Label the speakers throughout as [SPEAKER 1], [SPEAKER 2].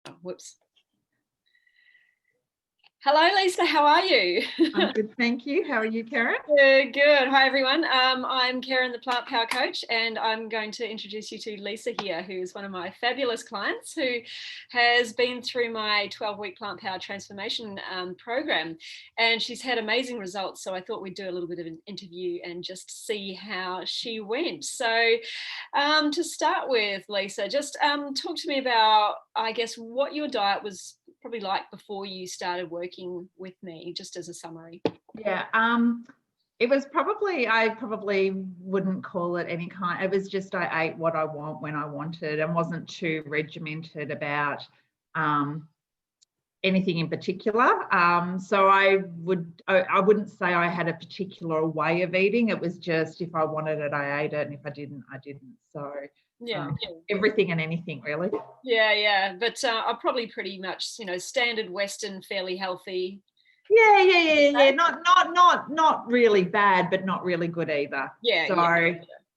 [SPEAKER 1] Oh, whoops. Hello, Lisa. How are you?
[SPEAKER 2] I'm good, thank you. How are you, Karen?
[SPEAKER 1] Good, good. Hi, everyone. I'm Karen, the Plant Power Coach, and I'm going to introduce you to Lisa here, who's one of my fabulous clients who has been through my 12-week Plant Power Transformation program, and she's had amazing results. So I thought we'd do a little bit of an interview and just see how she went. So to start with, Lisa, just talk to me about, I guess, what your diet was probably like before you started working with me, just as a summary.
[SPEAKER 2] Yeah, it was I probably wouldn't call it any kind. It was just I ate what I want when I wanted and wasn't too regimented about anything in particular. So I wouldn't say I had a particular way of eating. It was just if I wanted it, I ate it, and if I didn't, I didn't. So
[SPEAKER 1] yeah,
[SPEAKER 2] everything and anything really.
[SPEAKER 1] Yeah, but I'm probably pretty much, standard Western, fairly healthy.
[SPEAKER 2] Yeah. Not really bad, but not really good either.
[SPEAKER 1] Yeah.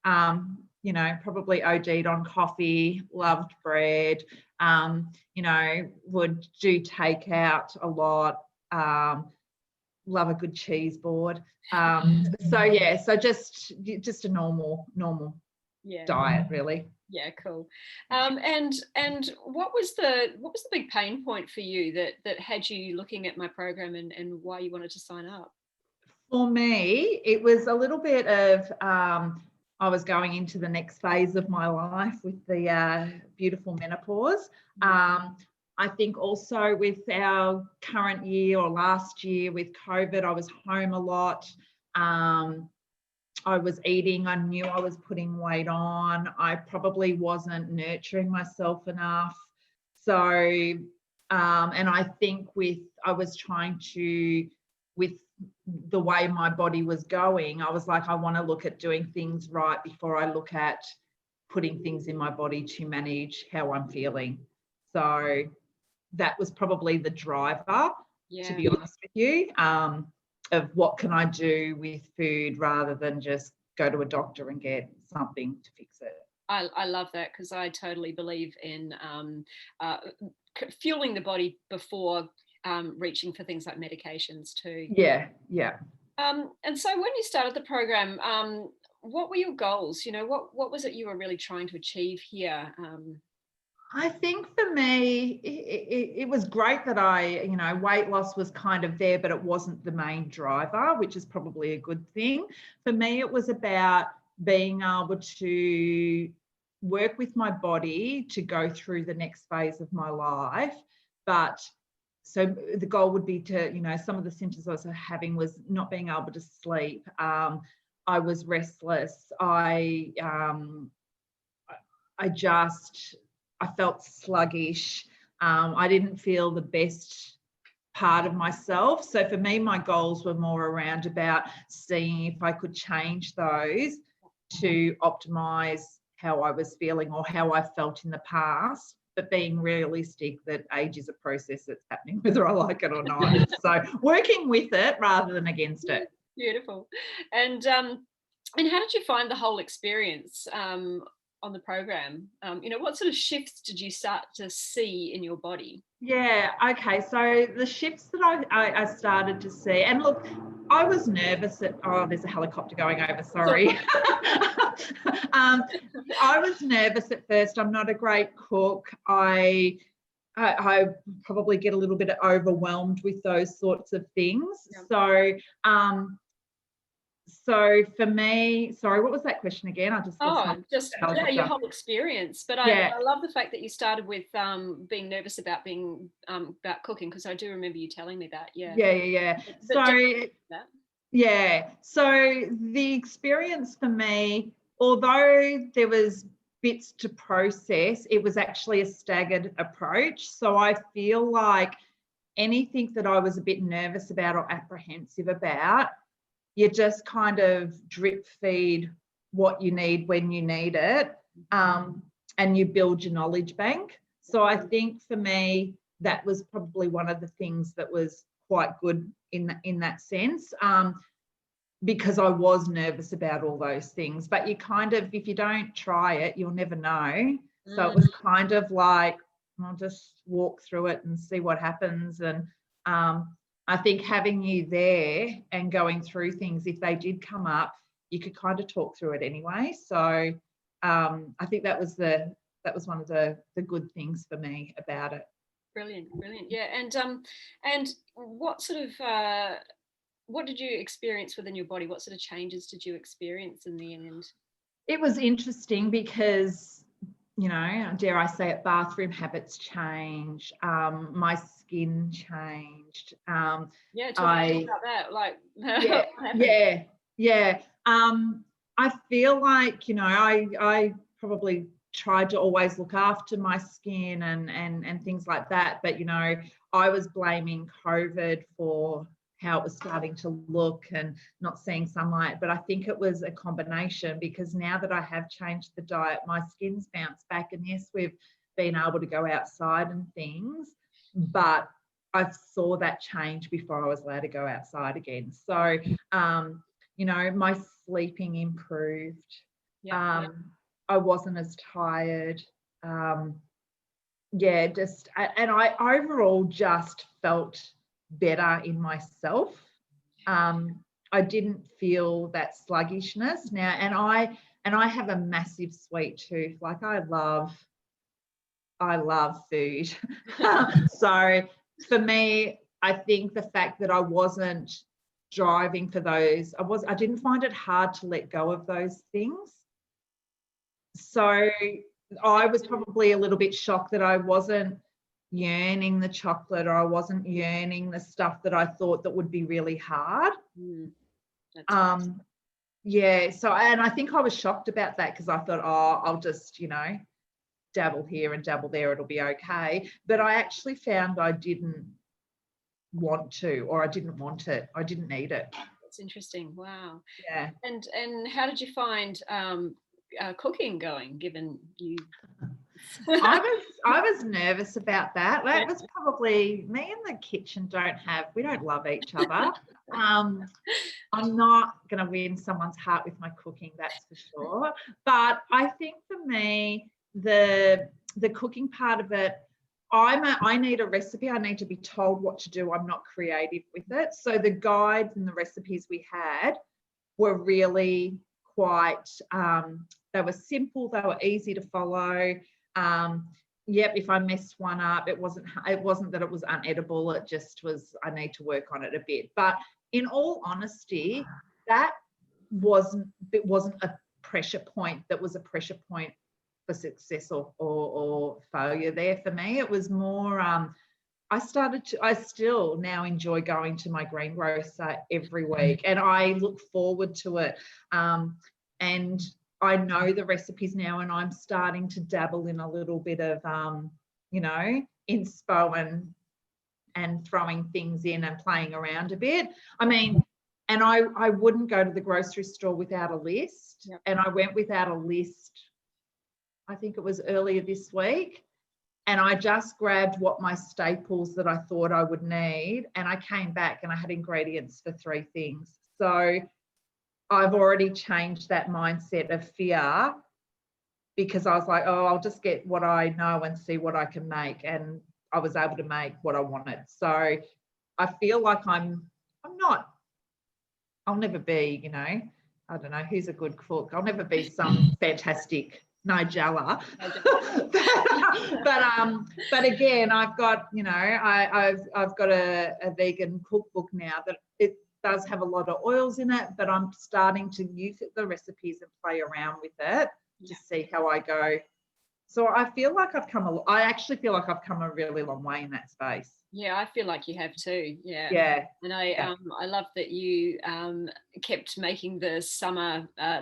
[SPEAKER 2] Probably OD'd on coffee, loved bread, would do takeout a lot, love a good cheese board. So just a normal diet really.
[SPEAKER 1] Yeah, cool. And what was the big pain point for you that had you looking at my program and why you wanted to sign up?
[SPEAKER 2] For me, it was a little bit of I was going into the next phase of my life with the beautiful menopause. I think also with our current year or last year with COVID, I was home a lot. I was eating, I knew I was putting weight on. I probably wasn't nurturing myself enough. So, and I think with the way my body was going, I was like, I want to look at doing things right before I look at putting things in my body to manage how I'm feeling. So that was probably the driver, to be honest with you. Of what can I do with food rather than just go to a doctor and get something to fix it.
[SPEAKER 1] I love that because I totally believe in fueling the body before reaching for things like medications too.
[SPEAKER 2] Yeah.
[SPEAKER 1] And so when you started the program, what were your goals? What was it you were really trying to achieve here?
[SPEAKER 2] I think for me, it was great that weight loss was kind of there, but it wasn't the main driver, which is probably a good thing. For me, it was about being able to work with my body to go through the next phase of my life. But so the goal would be to, some of the symptoms I was having was not being able to sleep. I was restless. I felt sluggish. I didn't feel the best part of myself. So for me, my goals were more around about seeing if I could change those to optimize how I was feeling or how I felt in the past, but being realistic that age is a process that's happening whether I like it or not. So working with it rather than against it.
[SPEAKER 1] Beautiful. And how did you find the whole experience on the program? What sort of shifts did you start to see in your body?
[SPEAKER 2] Yeah, okay. So the shifts that I started to see, and look, I was nervous there's a helicopter going over, sorry. I was nervous at first. I'm not a great cook. I probably get a little bit overwhelmed with those sorts of things. Yeah. So for me, sorry, what was that question again?
[SPEAKER 1] Your whole experience. But I love the fact that you started with being nervous about about cooking, because I do remember you telling me that.
[SPEAKER 2] Yeah. So the experience for me, although there was bits to process, it was actually a staggered approach. So I feel like anything that I was a bit nervous about or apprehensive about, you just kind of drip feed what you need when you need it, and you build your knowledge bank. So I think for me, that was probably one of the things that was quite good in that sense, because I was nervous about all those things. But you kind of, if you don't try it, you'll never know. So it was kind of like I'll just walk through it and see what happens. And I think having you there and going through things, if they did come up, you could kind of talk through it anyway. So I think that was one of the good things for me about it.
[SPEAKER 1] Brilliant. Yeah. And what sort of what did you experience within your body? What sort of changes did you experience in the end?
[SPEAKER 2] It was interesting because, you know, dare I say it, bathroom habits change. My skin changed.
[SPEAKER 1] Yeah, talk about that. Like,
[SPEAKER 2] yeah. I feel like, you know, I probably tried to always look after my skin and things like that. But, you know, I was blaming COVID for how it was starting to look and not seeing sunlight. But I think it was a combination, because now that I have changed the diet, my skin's bounced back. And yes, we've been able to go outside and things, but I saw that change before I was allowed to go outside again. So, you know, my sleeping improved. I wasn't as tired. And I overall just felt better in myself. I didn't feel that sluggishness now, and I have a massive sweet tooth. Like I love food. So for me, I think the fact that I wasn't driving for those, I didn't find it hard to let go of those things. So I was probably a little bit shocked that I wasn't yearning the chocolate, or I wasn't yearning the stuff that I thought that would be really hard. Yeah, so, and I think I was shocked about that, because I thought, oh, I'll just, you know, dabble here and dabble there, it'll be okay. But I actually found I didn't want to, or I didn't want it, I didn't need it.
[SPEAKER 1] That's interesting. Wow.
[SPEAKER 2] Yeah.
[SPEAKER 1] And how did you find cooking going, given you
[SPEAKER 2] I was nervous about that. That was probably me and the kitchen we don't love each other. I'm not going to win someone's heart with my cooking, that's for sure. But I think for me, the cooking part of it, I need a recipe. I need to be told what to do. I'm not creative with it. So the guides and the recipes we had were really quite, they were simple, they were easy to follow. If I messed one up, it wasn't that it was unedible, it just was, I need to work on it a bit. But in all honesty, that wasn't a pressure point that was a pressure point for success or failure there for me. It was more, I still now enjoy going to my greengrocer every week, and I look forward to it. And I know the recipes now, and I'm starting to dabble in a little bit of, you know, inspo and throwing things in and playing around a bit. I mean, and I wouldn't go to the grocery store without a list.
[SPEAKER 1] Yep.
[SPEAKER 2] And I went without a list, I think it was earlier this week. And I just grabbed what my staples that I thought I would need. And I came back and I had ingredients for 3 things. So I've already changed that mindset of fear, because I was like, oh, I'll just get what I know and see what I can make. And I was able to make what I wanted. So I feel like I'll never be, you know, I don't know, who's a good cook? I'll never be some fantastic Nigella. But again, I've got, you know, I've got a vegan cookbook now that it does have a lot of oils in it, but I'm starting to use the recipes and play around with it to see how I go. So I feel like I actually feel like I've come a really long way in that space.
[SPEAKER 1] Yeah, I feel like you have too. Yeah.
[SPEAKER 2] Yeah.
[SPEAKER 1] And I love that you kept making the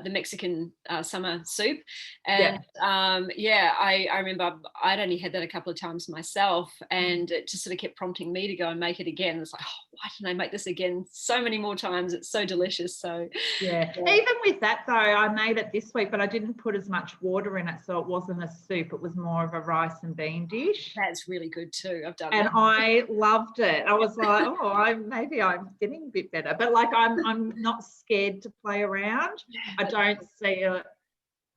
[SPEAKER 1] Mexican summer soup. And I remember I'd only had that a couple of times myself, and it just sort of kept prompting me to go and make it again. It's like, oh, why didn't I make this again so many more times? It's so delicious. So
[SPEAKER 2] yeah. Even with that though, I made it this week, but I didn't put as much water in it, so it wasn't a soup. It was more of a rice and bean dish.
[SPEAKER 1] That's really good too. I've done
[SPEAKER 2] and
[SPEAKER 1] that.
[SPEAKER 2] I loved it. I was like, oh, maybe I'm getting a bit better, but like I'm not scared to play around. I don't see it.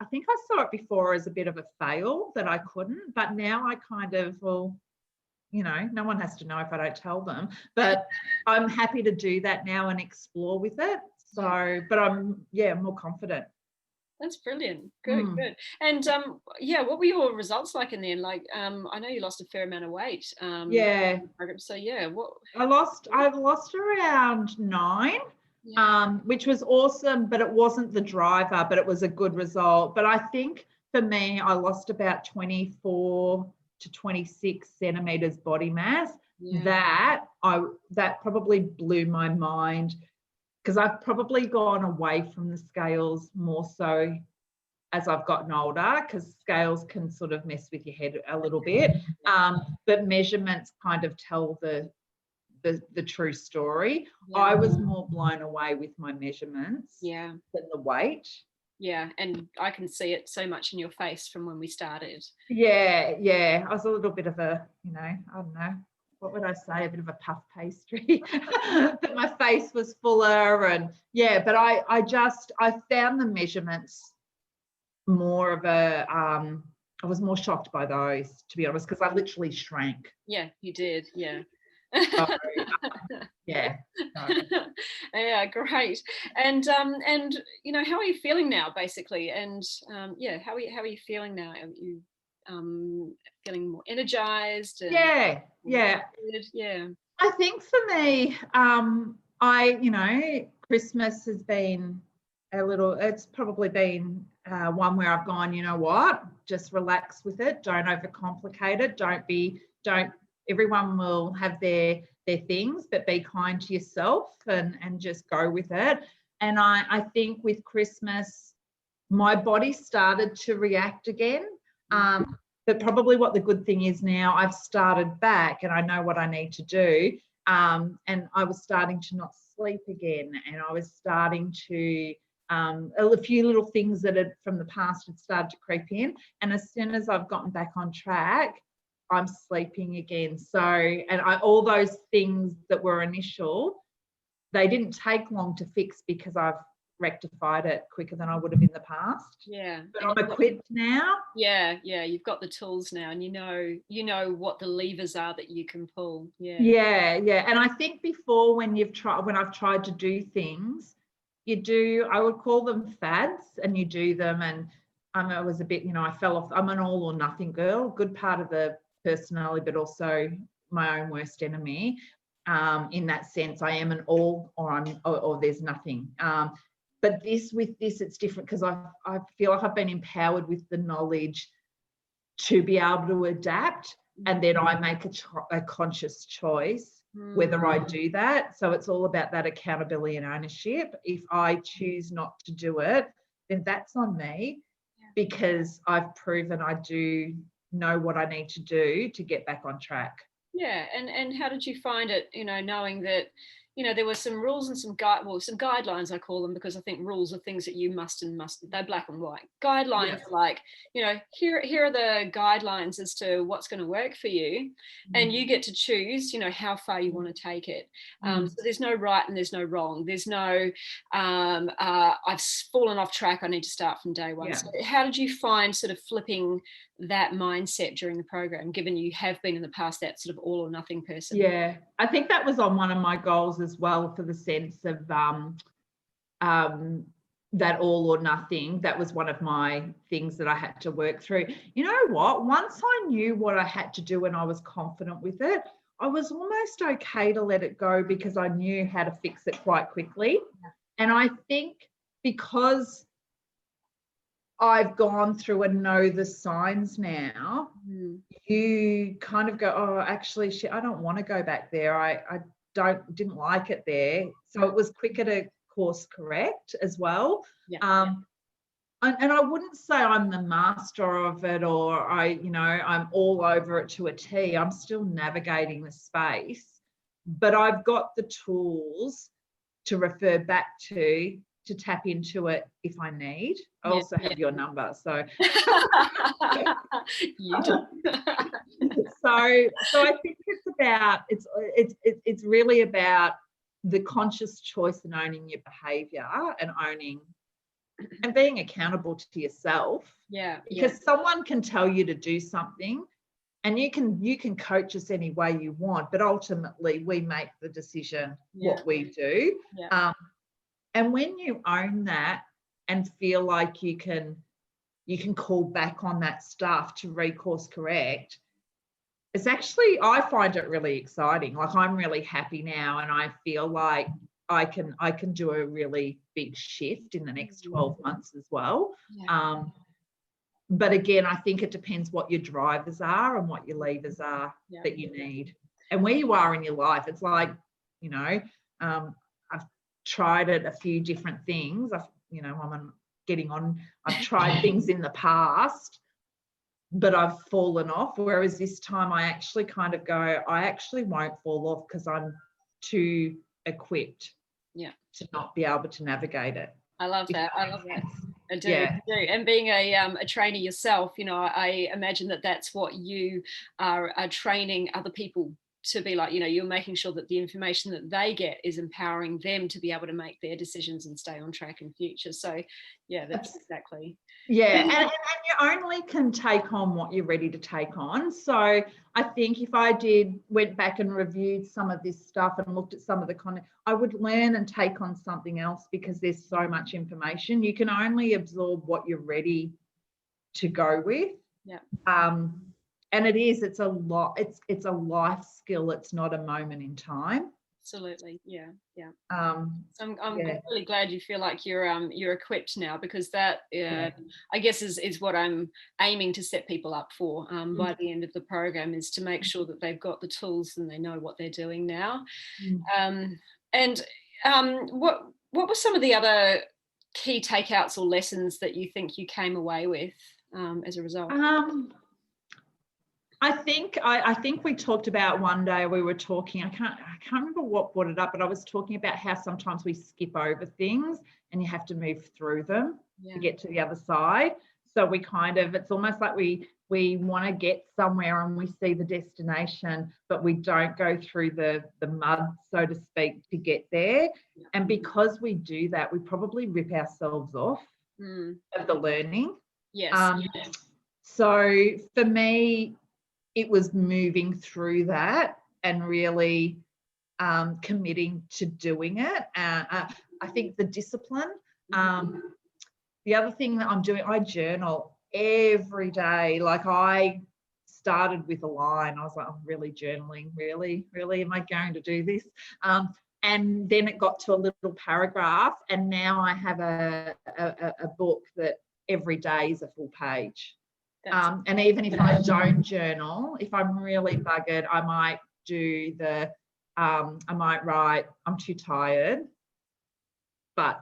[SPEAKER 2] I think I saw it before as a bit of a fail that I couldn't, but now I kind of, well, no one has to know if I don't tell them, but I'm happy to do that now and explore with it. So, but I'm more confident.
[SPEAKER 1] That's brilliant. Good. And what were your results like in the end? Like, I know you lost a fair amount of weight.
[SPEAKER 2] Yeah.
[SPEAKER 1] Program. So what?
[SPEAKER 2] I've lost around 9, which was awesome, but it wasn't the driver, but it was a good result. But I think for me, I lost about 24 to 26 centimeters body mass. That probably blew my mind, because I've probably gone away from the scales more so as I've gotten older, because scales can sort of mess with your head a little bit. But measurements kind of tell the true story. I was more blown away with my measurements than the weight.
[SPEAKER 1] Yeah, and I can see it so much in your face from when we started.
[SPEAKER 2] Yeah. I was a little bit of a, I don't know, what would I say, a bit of a puff pastry. But my face was fuller, and but I found the measurements more of a I was more shocked by those, to be honest, because I literally shrank.
[SPEAKER 1] Yeah, you did. Yeah.
[SPEAKER 2] So, yeah.
[SPEAKER 1] Yeah, great. And how are you feeling now, basically? And how are you feeling now? Are you feeling more energized? And
[SPEAKER 2] yeah. I think for me, Christmas has been it's probably been one where I've gone, you know what, just relax with it. Don't overcomplicate it. Everyone will have their things, but be kind to yourself and just go with it. And I think with Christmas, my body started to react again. But probably what the good thing is now, I've started back and I know what I need to do. And I was starting to not sleep again, and I was starting to a few little things that had from the past had started to creep in. And as soon as I've gotten back on track, I'm sleeping again. So, and all those things that were initial, they didn't take long to fix because I've rectified it quicker than I would have in the past.
[SPEAKER 1] Yeah.
[SPEAKER 2] But I'm equipped now.
[SPEAKER 1] Yeah. You've got the tools now, and you know what the levers are that you can pull.
[SPEAKER 2] Yeah. And I think before, when I've tried to do things, I would call them fads, and you do them, and I was a bit, I fell off. I'm an all or nothing girl, good part of the personality, but also my own worst enemy. In that sense, I am an all, or there's nothing. But with this, it's different, because I feel like I've been empowered with the knowledge to be able to adapt, and then I make a conscious choice whether I do that. So it's all about that accountability and ownership. If I choose not to do it, then that's on me, because I've proven I do know what I need to do to get back on track.
[SPEAKER 1] Yeah, and how did you find it, knowing that, there were some rules and some guidelines, I call them, because I think rules are things that you mustn't, they're black and white. Guidelines are like, here are the guidelines as to what's going to work for you, and you get to choose, how far you want to take it. So there's no right and there's no wrong. There's no, I've fallen off track, I need to start from day one. So how did you find sort of flipping that mindset during the program, given you have been in the past that sort of all or nothing person?
[SPEAKER 2] Yeah, I think that was on one of my goals as well, for the sense of that all or nothing. That was one of my things that I had to work through. You know what? Once I knew what I had to do and I was confident with it, I was almost okay to let it go, because I knew how to fix it quite quickly. And I think because I've gone through and know the signs now, you kind of go, oh, actually, shit, I don't want to go back there. I didn't like it there. So it was quicker to course correct as well. And I wouldn't say I'm the master of it, or I'm all over it to a T. I'm still navigating the space, but I've got the tools to refer back to tap into it if I need. I also have your number, so
[SPEAKER 1] you do.
[SPEAKER 2] so I think it's really about the conscious choice and owning your behavior, and owning and being accountable to yourself.
[SPEAKER 1] Yeah.
[SPEAKER 2] Because someone can tell you to do something, and you can coach us any way you want, but ultimately we make the decision what we do. And when you own that and feel like you can call back on that stuff to recourse correct, it's actually, I find it really exciting. Like, I'm really happy now, and I feel like I can do a really big shift in the next 12 months as well. But again, I think it depends what your drivers are and what your levers are that you need, and where you are in your life. It's like, I've tried a few different things. I've tried things in the past, but I've fallen off. Whereas this time I actually kind of go, I actually won't fall off because I'm too equipped to not be able to navigate it.
[SPEAKER 1] I love that. I do. And being a trainer yourself, I imagine that's what you are training other people to be like. You're making sure that the information that they get is empowering them to be able to make their decisions and stay on track in future. So that's exactly.
[SPEAKER 2] And you only can take on what you're ready to take on. So I think if I went back and reviewed some of this stuff and looked at some of the content, I would learn and take on something else, because there's so much information. You can only absorb what you're ready to go with. And it's a lot. It's a life skill. It's not a moment in time.
[SPEAKER 1] Absolutely. So I'm
[SPEAKER 2] yeah.
[SPEAKER 1] really glad you feel like you're equipped now, because that I guess is what I'm aiming to set people up for by the end of the program, is to make sure that they've got the tools and they know what they're doing now. What were some of the other key takeouts or lessons that you think you came away with as a result?
[SPEAKER 2] I think we talked about one day, we were talking, I can't remember what brought it up, but I was talking about how sometimes we skip over things and you have to move through them to get to the other side. So we it's almost like we want to get somewhere and we see the destination, but we don't go through the mud, so to speak, to get there. And because we do that, we probably rip ourselves off of the learning. So for me, it was moving through that and really committing to doing it. I think the discipline. The other thing that I'm doing, I journal every day. Like, I started with a line. I was like, I'm really journaling. Really, am I going to do this? And then it got to a little paragraph, and now I have a book that every day is a full page. And even if I don't journal, if I'm really buggered, I might do I might write, I'm too tired, but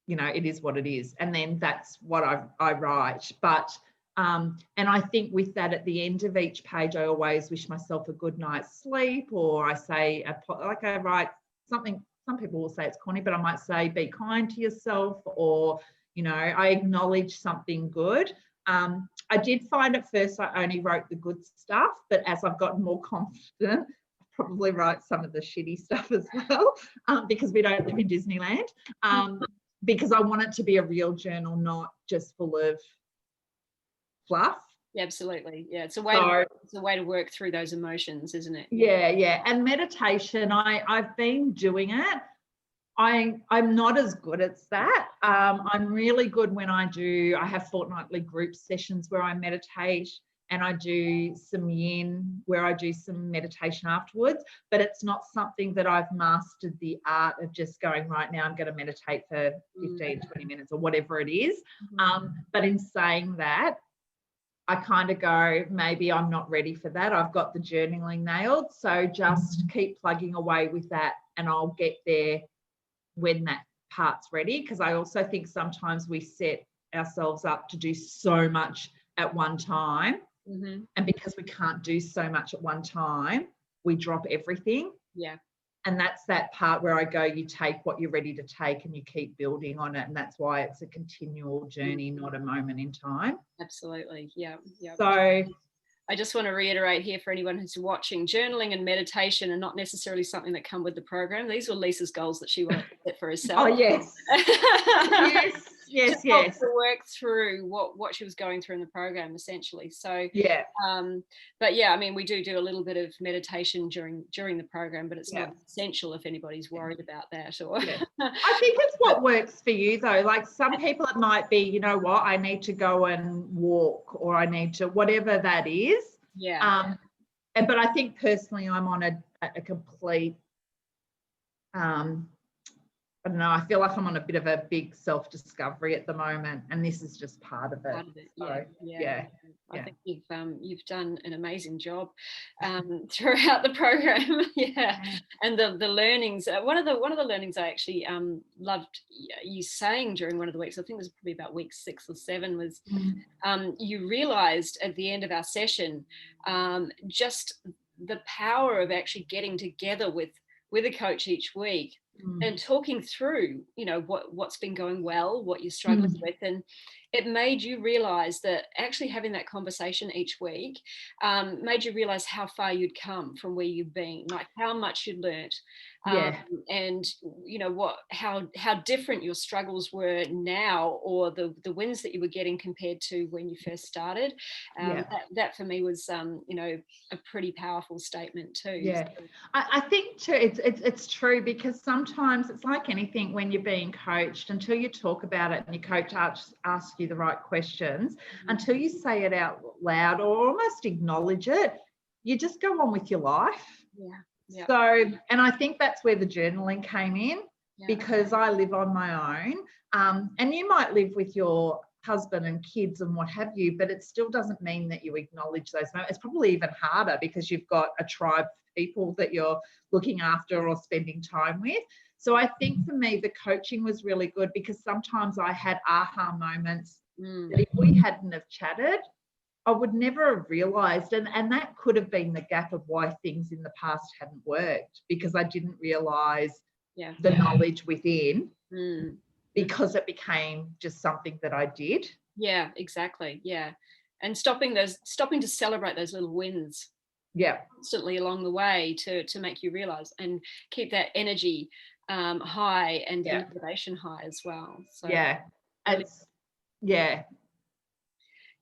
[SPEAKER 2] it is what it is. And then that's what I write. But, and I think with that, at the end of each page, I always wish myself a good night's sleep, or I say, I write something, some people will say it's corny, but I might say, be kind to yourself, or, I acknowledge something good. I did find at first I only wrote the good stuff, but as I've gotten more confident, I probably write some of the shitty stuff as well, because we don't live in Disneyland, because I want it to be a real journal, not just full of fluff.
[SPEAKER 1] Absolutely. It's a way to work through those emotions, isn't it?
[SPEAKER 2] And meditation, I've been doing it. I'm not as good at that. I'm really good when I have fortnightly group sessions where I meditate, and I do some yin where I do some meditation afterwards, but it's not something that I've mastered the art of just going, right now I'm going to meditate for 15, 20 minutes or whatever it is. But in saying that, I kind of go, maybe I'm not ready for that. I've got the journaling nailed. So just keep plugging away with that, and I'll get there when that part's ready. Because I also think sometimes we set ourselves up to do so much at one time, and because we can't do so much at one time, we drop everything. And that's that part where I go, you take what you're ready to take and you keep building on it, and that's why it's a continual journey, not a moment in time.
[SPEAKER 1] Absolutely.
[SPEAKER 2] So
[SPEAKER 1] I just want to reiterate here for anyone who's watching, journaling and meditation are not necessarily something that come with the program. These were Lisa's goals that she wanted to set for herself.
[SPEAKER 2] Oh, yes. yes,
[SPEAKER 1] just helped
[SPEAKER 2] yes.
[SPEAKER 1] her work through what she was going through in the program, essentially. So
[SPEAKER 2] Yeah.
[SPEAKER 1] But yeah, I mean, we do a little bit of meditation during the program, but it's
[SPEAKER 2] Yeah.
[SPEAKER 1] not essential if anybody's worried about that. Or
[SPEAKER 2] Yeah. I think it's what works for you, though. Like some people, it might be, you know what, I need to go and walk, or I need to, whatever that is.
[SPEAKER 1] Yeah.
[SPEAKER 2] But I think personally, I'm on a complete, I don't know, I feel like I'm on a bit of a big self-discovery at the moment, and this is just part of it.
[SPEAKER 1] Part of it.
[SPEAKER 2] So,
[SPEAKER 1] Yeah. I think you've done an amazing job throughout the program. Yeah, and the learnings. One of the learnings I actually loved you saying during one of the weeks, I think it was probably about week 6 or 7, was you realised at the end of our session just the power of actually getting together with a coach each week and talking through, you know, what's been going well, what you're struggling with, and it made you realize that actually having that conversation each week made you realize how far you'd come from where you've been, like how much you'd learnt, and you know how different your struggles were now, or the wins that you were getting compared to when you first started. That for me was you know, a pretty powerful statement too.
[SPEAKER 2] Yeah, I think too, it's true, because sometimes it's like anything when you're being coached, until you talk about it and your coach asks you the right questions, until you say it out loud or almost acknowledge it, you just go on with your life.
[SPEAKER 1] Yeah.
[SPEAKER 2] So, and I think that's where the journaling came in, because I live on my own, and you might live with your husband and kids and what have you, but it still doesn't mean that you acknowledge those moments. It's probably even harder because you've got a tribe of people that you're looking after or spending time with. So I think for me, the coaching was really good, because sometimes I had aha moments that if we hadn't have chatted, I would never have realised, and that could have been the gap of why things in the past hadn't worked, because I didn't realise the knowledge within, because it became just something that I did.
[SPEAKER 1] Yeah, exactly. Yeah, and stopping to celebrate those little wins. Constantly along the way to make you realise and keep that energy high and the motivation high as well. So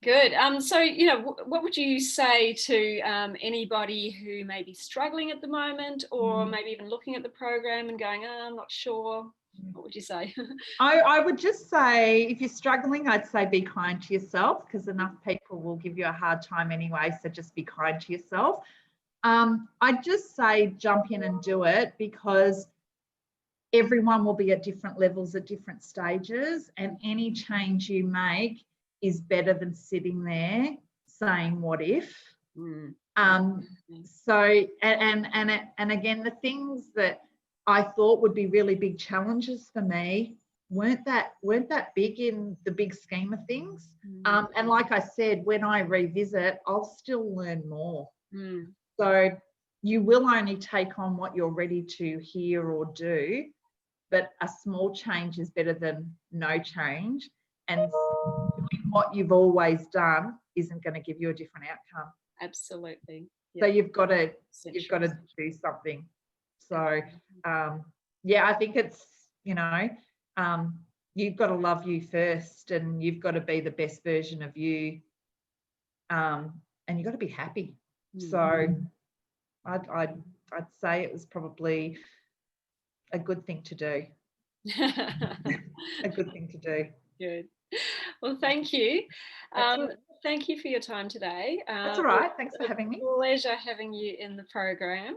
[SPEAKER 1] good. So, you know, what would you say to anybody who may be struggling at the moment, or maybe even looking at the program and going, oh, I'm not sure? What would you say?
[SPEAKER 2] I would just say, if you're struggling, I'd say be kind to yourself, because enough people will give you a hard time anyway. So just be kind to yourself. I'd just say jump in and do it, because everyone will be at different levels at different stages, and any change you make is better than sitting there saying what if. So and again, the things that I thought would be really big challenges for me weren't that big in the big scheme of things. And like I said, when I revisit, I'll still learn more. So you will only take on what you're ready to hear or do, but a small change is better than no change. And doing what you've always done isn't going to give you a different outcome.
[SPEAKER 1] Absolutely.
[SPEAKER 2] So you've got to do something. So I think it's, you know, you've got to love you first, and you've got to be the best version of you, and you've got to be happy. So I'd say it was probably a good thing to do. A good thing to do.
[SPEAKER 1] Good. Well, thank you. Thank you for your time today.
[SPEAKER 2] That's all right. Thanks for having me.
[SPEAKER 1] Pleasure having you in the program.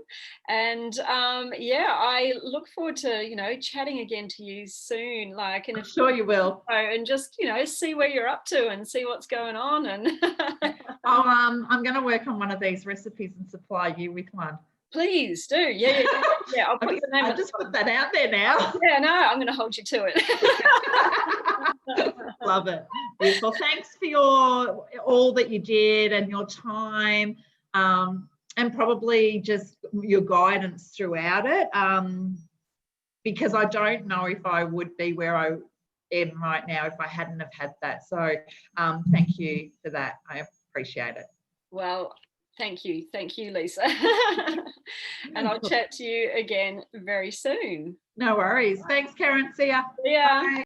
[SPEAKER 1] And I look forward to, you know, chatting again to you soon. Like, and
[SPEAKER 2] I'm sure you will.
[SPEAKER 1] And just, you know, see where you're up to and see what's going on. And
[SPEAKER 2] I'm going to work on one of these recipes and supply you with one.
[SPEAKER 1] Please do. Yeah. I'll put your name.
[SPEAKER 2] I'll just put that out there now.
[SPEAKER 1] Yeah, no, I'm going to hold you to it.
[SPEAKER 2] Love it. Beautiful. Thanks for all that you did and your time, and probably just your guidance throughout it, because I don't know if I would be where I am right now if I hadn't have had that. So thank you for that. I appreciate it.
[SPEAKER 1] Well, thank you, Lisa. And I'll chat to you again very soon.
[SPEAKER 2] No worries. Thanks, Karen. See ya.
[SPEAKER 1] Yeah.
[SPEAKER 2] Bye.